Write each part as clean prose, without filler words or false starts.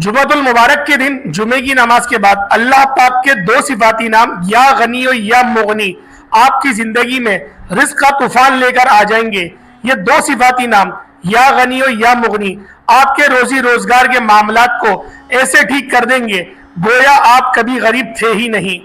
जुमातुल मुबारक के दिन जुमे की नमाज के बाद अल्लाह पाक के दो सिफाती नाम या गनी और या मुगनी आपकी जिंदगी में रिस्क का तूफान लेकर आ जाएंगे। ये दो सिफाती नाम या गनी और या मुगनी आपके रोजी रोजगार के मामलात को ऐसे ठीक कर देंगे गोया आप कभी गरीब थे ही नहीं।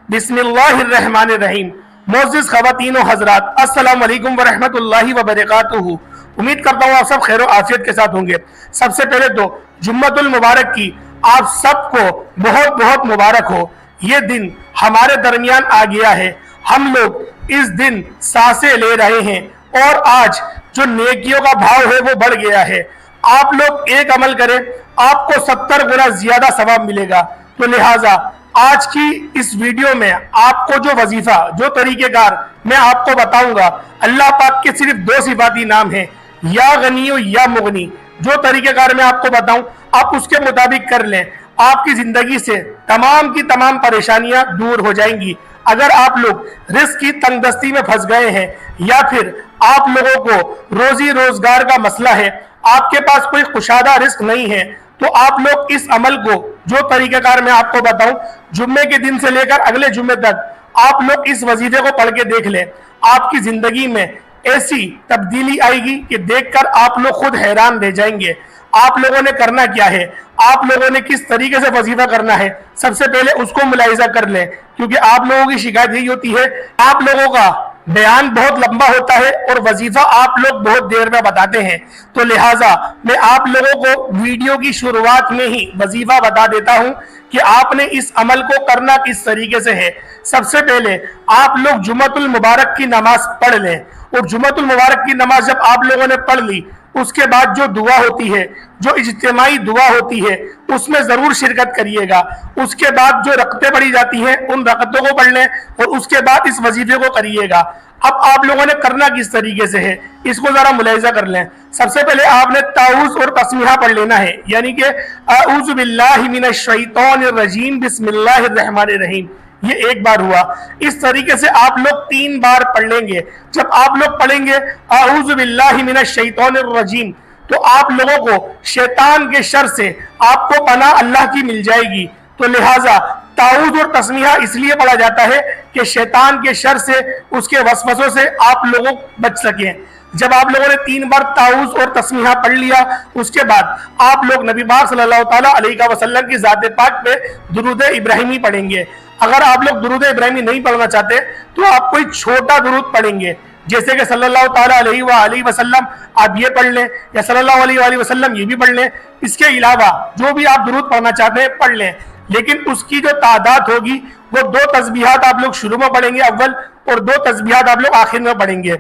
बिस्मिल्लाहिर्रहमानिर्रहीम। मोअज़्ज़िज़ ख़वातीन व हज़रात, अस्सलामु अलैकुम व रहमतुल्लाहि व बरकातुहू। उम्मीद करता हूँ आप सब खैर आफियत के साथ होंगे। सबसे पहले तो जुम्मतुल मुबारक की आप सबको बहुत बहुत मुबारक हो। ये दिन हमारे दरमियान आ गया है, हम लोग इस दिन सांसें ले रहे हैं और आज जो नेकियों का भाव है वो बढ़ गया है। आप लोग एक अमल करें, आपको 70 गुना ज्यादा सवाब मिलेगा। तो लिहाजा आज की इस वीडियो में आपको जो वजीफा, जो तरीकेकार मैं आपको बताऊंगा, अल्लाह पाक के सिर्फ दो सिफाती नाम हैं, या गनी या मुगनी। जो तरीकेकार मैं आपको बताऊं आप उसके मुताबिक कर लें, आपकी जिंदगी से तमाम की तमाम परेशानियां दूर हो जाएंगी। अगर आप लोग रिस्क की तंगदस्ती में फंस गए हैं या फिर आप लोगों को रोजी रोजगार का मसला है, आपके पास कोई कुशादा रिस्क नहीं है, तो आप लोग इस अमल को, जो तरीकाकार मैं आपको बताऊं, जुम्मे के दिन से लेकर अगले जुम्मे तक आप लोग इस वजीफे को पढ़ के देख लें। आपकी जिंदगी में ऐसी तब्दीली आएगी कि देखकर आप लोग खुद हैरान रह जाएंगे। आप लोगों ने करना क्या है, आप लोगों ने किस तरीके से वजीफा करना है, सबसे पहले उसको मुलाहिजा कर लें, क्योंकि आप लोगों की शिकायत यही होती है आप लोगों का बयान बहुत लंबा होता है और वजीफा आप लोग बहुत देर में बताते हैं। तो लिहाजा मैं आप लोगों को वीडियो की शुरुआत में ही वजीफा बता देता हूं कि आपने इस अमल को करना किस तरीके से है। सबसे पहले आप लोग जुम्मतुल मुबारक की नमाज पढ़ लें, और जुम्मतुल मुबारक की नमाज जब आप लोगों ने पढ़ ली, उसके बाद जो दुआ होती है, जो इज्तिमाई दुआ होती है, उसमें जरूर शिरकत करिएगा। उसके बाद जो रकतें पढ़ी जाती हैं उन रकतों को पढ़ लें और उसके बाद इस वजीफे को करिएगा। अब आप लोगों ने करना किस तरीके से है, इसको जरा मुलाहिजा कर लें। सबसे पहले आपने ताऊज़ और तस्मीहा पढ़ लेना है, यानी कि अऊज़ु बिल्लाहि मिनश शैतानिर रजीम बिस्मिल्लाहिर्रहमानिर्रहीम। ये एक बार हुआ। इस तरीके से आप लोग 3 बार पढ़ लेंगे। जब आप लोग पढ़ेंगे अऊज़ु बिल्लाहि मिनश शैतानिर रजीम, तो आप लोगों को शैतान के शर से आपको पनाह अल्लाह की मिल जाएगी। तो लिहाजा ताऊज़ और तस्मीहा इसलिए पढ़ा जाता है कि शैतान के शर से, उसके वसवसों से आप लोगों बच सकें। जब आप लोगों ने 3 बार ताऊज़ और तस्मीहा पढ़ लिया, उसके बाद आप लोग नबी पाक सल्लल्लाहु ताला अलैहि वसल्लम की ज़ात पाक पे दुरूद इब्राहिमी पढ़ेंगे। अगर आप लोग दुरूद इब्राहिमी नहीं पढ़ना चाहते तो आप कोई छोटा दुरूद पढ़ेंगे, जैसे कि सल्लल्लाहु ताला अलैहि वसल्लम आप ये पढ़ लें, या सल्लल्लाहु अलैहि वसल्लम ये भी पढ़ लें। इसके अलावा जो भी आप दुरूद पढ़ना चाहते हैं पढ़ लें, लेकिन उसकी जो तादाद होगी वो 2 तस्बीहात आप लोग शुरू में पढ़ेंगे अव्वल, और 2 तस्बीहात आप लोग आखिर में पढ़ेंगे।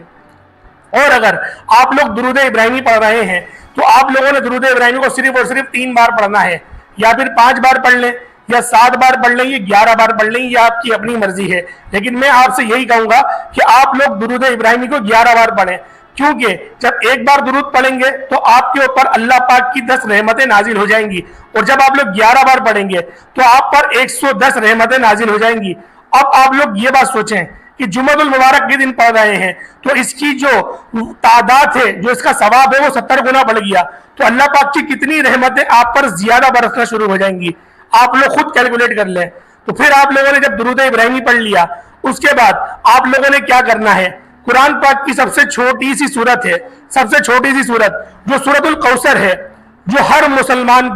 और अगर आप लोग दुरूद इब्राहिमी पढ़ रहे हैं तो आप लोगों ने दुरूद इब्राहिमी को सिर्फ और सिर्फ 3 बार पढ़ना है, या फिर 5 बार पढ़ लें, या 7 बार पढ़ लें, 11 बार पढ़ लें, ये आपकी अपनी मर्जी है। लेकिन मैं आपसे यही कहूंगा कि आप लोग दुरूद इब्राहिमी को 11 बार पढ़ें, क्योंकि जब एक बार दुरूद पढ़ेंगे तो आपके ऊपर अल्लाह पाक की 10 रहमतें नाजिल हो जाएंगी, और जब आप लोग 11 बार पढ़ेंगे तो आप पर 110 रहमतें नाजिल हो जाएंगी। अब आप लोग ये बात सोचें कि जुम्मतुल मुबारक के दिन पढ़ रहे हैं तो इसकी जो तादाद है, जो इसका सवाब है, वो 70 गुना बढ़ गया, तो अल्लाह पाक की कितनी रहमतें आप पर ज्यादा बरसना शुरू हो जाएंगी। आप लोग खुद कैलकुलेट कर लें। तो फिर आप लोगों ने जब दुरूद इब्राहिमी पढ़ लिया, उसके बाद आप लोगों ने क्या करना है, कुरान पाक की सबसे छोटी सी सूरत है, सबसे छोटी सी सूरत जो सूरतुल कौसर है, जो हर मुसलमान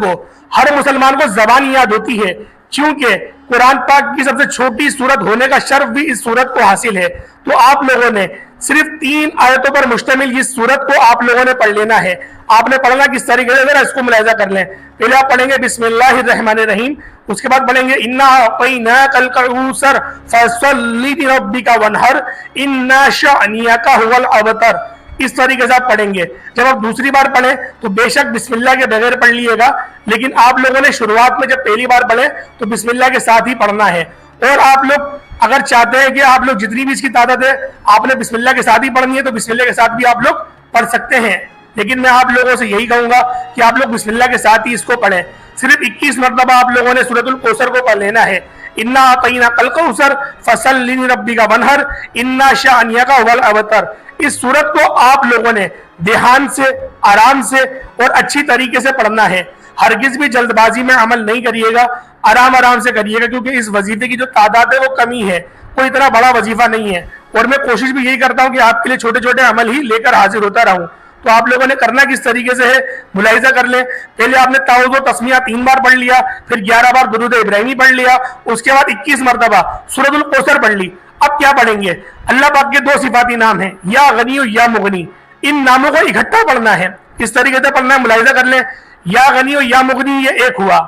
को ज़बान याद होती है, क्योंकि कुरान पाक की सबसे छोटी सूरत होने का शर्फ भी इस सूरत को हासिल है। तो आप लोगों ने सिर्फ 3 आयतों पर मुश्तमिल इस सूरत को आप लोगों ने पढ़ लेना है। आपने पढ़ना किस तरीके से, इसको मुलाहिजा कर लें। पहले आप पढ़ेंगे बिस्मिल्लाहिर्रहमानिर्रहीम, उसके बाद पढ़ेंगे इन्ना अतैनाकल कौसर फसल्ली लिरब्बिका वनहर इन्ना शानियका हुवल अबतर। इस तरीके से आप पढ़ेंगे। जब आप दूसरी बार पढ़ें तो बेशक बिस्मिल्लाह के बगैर पढ़ लिएगा, लेकिन आप लोगों ने शुरुआत में जब पहली बार पढ़े तो बिस्मिल्लाह के साथ ही पढ़ना है। और आप लोग अगर चाहते हैं कि आप लोग जितनी भी इसकी तादाद है आपने बिस्मिल्लाह के साथ ही पढ़नी है, तो बिस्मिल्लाह के साथ भी आप लोग पढ़ सकते हैं। लेकिन मैं आप लोगों से यही कहूंगा कि आप लोग बिस्मिल्लाह के साथ ही इसको पढ़ें। सिर्फ 21 मरतबा आप लोगों ने सूरतुल कौसर को पढ़ लेना है। इन्ना अतैनाकल कौसर फसल्ली लिरब्बिका वनहर इन्ना शानियका हुवल अबतर। इस सूरत को आप लोगों ने ध्यान से, आराम से और अच्छी तरीके से पढ़ना है। ہرگز بھی جلد بازی میں عمل نہیں کریے گا، آرام آرام سے کریے گا، کیونکہ اس وظیفے کی جو تعداد ہے وہ کمی ہے، کوئی اتنا بڑا وظیفہ نہیں ہے، اور میں کوشش بھی یہی کرتا ہوں کہ آپ کے لیے چھوٹے چھوٹے عمل ہی لے کر حاضر ہوتا رہوں۔ تو آپ لوگوں نے کرنا کس طریقے سے ہے ملاحظہ کر لیں۔ پہلے آپ نے تعوذ و تسمیہ 3 بار پڑھ لیا، پھر 11 بار درود ابراہیمی پڑھ لیا، اس کے بعد 21 مرتبہ سورۃ الکوثر پڑھ لی۔ اب کیا پڑھیں گے؟ اللہ پاک کے 2 صفاتی نام ہیں، یا غنی و یا مغنی، ان ناموں کو اکٹھا پڑھنا ہے، اس طریقے سے پڑھنا ہے، ملاحظہ کر لیں۔ یا غنی و یا مغنی یہ 1 ہوا،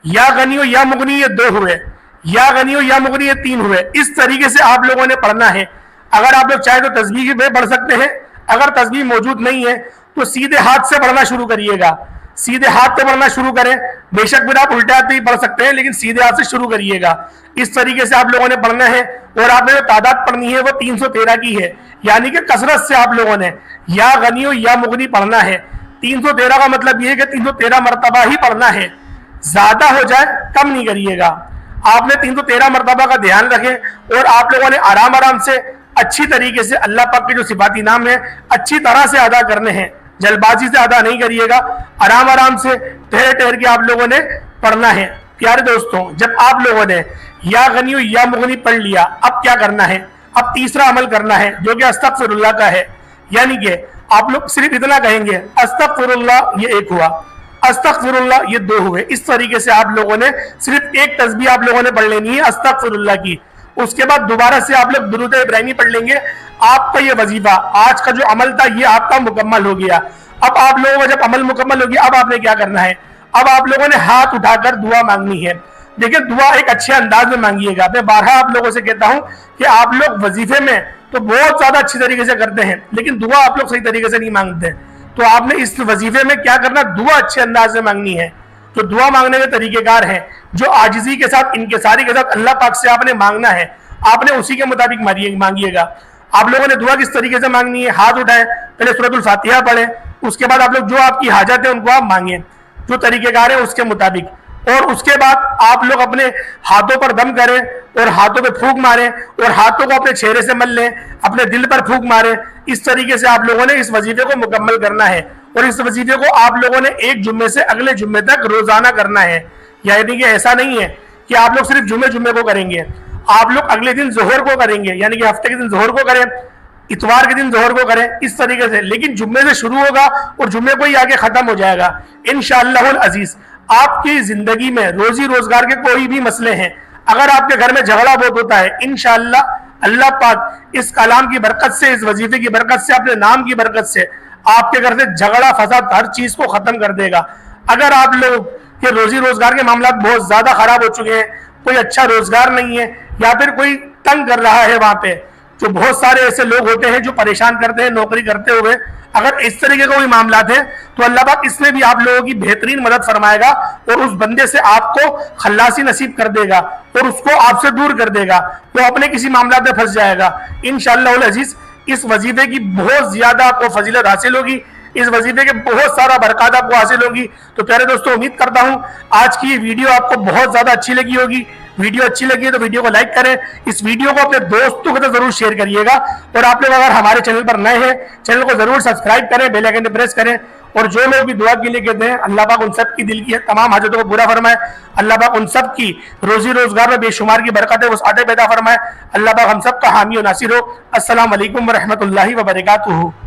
یا غنی و یا مغنی یہ 2 ہوئے، یا غنی و یا مغنی یہ 3 ہوئے۔ اس طریقے سے آپ لوگوں نے پڑھنا ہے۔ اگر آپ لوگ چاہے تو تسبیح بھی پڑھ سکتے ہیں، اگر تسبیح موجود نہیں ہے تو سیدھے ہاتھ سے پڑھنا شروع کریے گا، سیدھے ہاتھ سے پڑھنا شروع کریں، بے شک پھر آپ الٹے ہاتھ بھی پڑھ سکتے ہیں لیکن سیدھے ہاتھ سے شروع کریے گا۔ اس طریقے سے آپ لوگوں نے پڑھنا ہے، اور آپ نے جو تعداد پڑھنی ہے وہ 313 کی ہے، یعنی کہ کثرت سے آپ لوگوں نے یا غنی و یا مغنی پڑھنا ہے۔ 313 کا مطلب یہ ہے کہ 313 مرتبہ ہی پڑھنا ہے، زیادہ ہو جائے کم نہیں کریے گا۔ آپ نے 313 مرتبہ کا دھیان رکھیں، اور آپ لوگوں نے آرام آرام سے اچھی طریقے سے اللہ پاک کے جو صفاتی نام ہیں اچھی طرح سے ادا کرنے ہیں، جلد بازی سے ادا نہیں کریے گا، آرام آرام سے ٹھہر ٹھہر کے آپ لوگوں نے پڑھنا ہے۔ پیارے دوستوں، جب آپ لوگوں نے یا غنی و یا مغنی پڑھ لیا، اب کیا کرنا ہے؟ اب تیسرا عمل کرنا ہے جو کہ استغفر اللہ کا ہے، یعنی کہ آپ لوگ صرف اتنا کہیں گے استغفر اللہ، یہ 1 ہوا، استغفر اللہ یہ 2 ہوئے۔ اس طریقے سے آپ لوگوں نے صرف ایک تسبیح آپ لوگوں نے پڑھ لینی ہے استغفر اللہ کی، اس کے بعد دوبارہ سے آپ لوگ درود ابراہیمی پڑھ لیں گے۔ آپ کا یہ وظیفہ، آج کا جو عمل تھا یہ آپ کا مکمل ہو گیا۔ اب آپ لوگوں کا جب عمل مکمل ہو گیا، اب آپ نے کیا کرنا ہے؟ اب آپ لوگوں نے ہاتھ اٹھا کر دعا مانگنی ہے۔ دیکھیں دعا ایک اچھے انداز میں مانگیے گا۔ میں بارہا آپ لوگوں سے کہتا ہوں کہ آپ لوگ وظیفے میں تو بہت زیادہ اچھی طریقے سے کرتے ہیں، لیکن دعا آپ لوگ صحیح طریقے سے نہیں مانگتے۔ تو آپ نے اس وظیفے میں کیا کرنا؟ دعا اچھے انداز میں مانگنی ہے۔ جو دعا مانگنے کے طریقہ کار ہیں، جو عاجزی کے ساتھ، انکساری کے ساتھ اللہ پاک سے آپ نے مانگنا ہے، آپ نے اسی کے مطابق مانگیے گا۔ آپ لوگوں نے دعا کس طریقے سے مانگنی ہے؟ ہاتھ اٹھائیں، پہلے سورۃ الفاتحہ پڑھیں، اس کے بعد آپ لوگ جو آپ کی حاجت ہے ان کو آپ مانگیں، جو طریقہ کار ہے اس کے مطابق، اور اس کے بعد آپ لوگ اپنے ہاتھوں پر دم کریں اور ہاتھوں پہ پھونک ماریں، اور ہاتھوں کو اپنے چہرے سے مل لیں، اپنے دل پر پھونک ماریں۔ اس طریقے سے آپ لوگوں نے اس وظیفے کو مکمل کرنا ہے، اور اس وظیفے کو آپ لوگوں نے ایک جمعے سے اگلے جمعے تک روزانہ کرنا ہے۔ یعنی کہ ایسا نہیں ہے کہ آپ لوگ صرف جمعے کو کریں گے، آپ لوگ اگلے دن ظہر کو کریں گے، یعنی کہ ہفتے کے دن ظہر کو کریں، اتوار کے دن ظہر کو کریں، اس طریقے سے، لیکن جمعے سے شروع ہوگا اور جمعے کو ہی آگے ختم ہو جائے گا انشاءاللہ العزیز۔ آپ کی زندگی میں روزی روزگار کے کوئی بھی مسئلے ہیں، اگر آپ کے گھر میں جھگڑا بہت ہوتا ہے، انشاءاللہ اللہ پاک اس کلام کی برکت سے، اس وظیفے کی برکت سے، اپنے نام کی برکت سے آپ کے گھر سے جھگڑا فساد ہر چیز کو ختم کر دے گا۔ اگر آپ لوگ کے روزی روزگار کے معاملات بہت زیادہ خراب ہو چکے ہیں، کوئی اچھا روزگار نہیں ہے، یا پھر کوئی تنگ کر رہا ہے، وہاں پہ جو بہت سارے ایسے لوگ ہوتے ہیں جو پریشان کرتے ہیں نوکری کرتے ہوئے، اگر اس طریقے کا کوئی معاملات ہے تو اللہ پاک اس میں بھی آپ لوگوں کی بہترین مدد فرمائے گا، اور اس بندے سے آپ کو خلاصی نصیب کر دے گا، اور اس کو آپ سے دور کر دے گا، وہ اپنے کسی معاملات میں پھنس جائے گا انشاءاللہ العزیز۔ اس وظیفے کی بہت زیادہ آپ کو فضیلت حاصل ہوگی، اس وظیفے کے بہت سارا برکات آپ کو حاصل ہوگی۔ تو پیارے دوستوں، امید کرتا ہوں آج کی یہ ویڈیو آپ کو بہت زیادہ اچھی لگی ہوگی۔ ویڈیو اچھی لگی ہے تو ویڈیو کو لائک کریں، اس ویڈیو کو اپنے دوستوں کے ساتھ ضرور شیئر کریے گا، اور آپ لوگ اگر ہمارے چینل پر نئے ہیں، چینل کو ضرور سبسکرائب کریں، بیل آئیکن پریس کریں، اور جو لوگ بھی دعا کے لیے کہتے ہیں اللہ پاک ان سب کی دل کی تمام حاجتوں کو پورا فرمائے، اللہ پاک ان سب کی روزی روزگار میں بے شمار کی برکتیں وسعتیں پیدا فرمائے، اللہ پاک ہم سب کا حامی و ناصر ہو۔ السلام علیکم ورحمۃ اللہ وبرکاتہ۔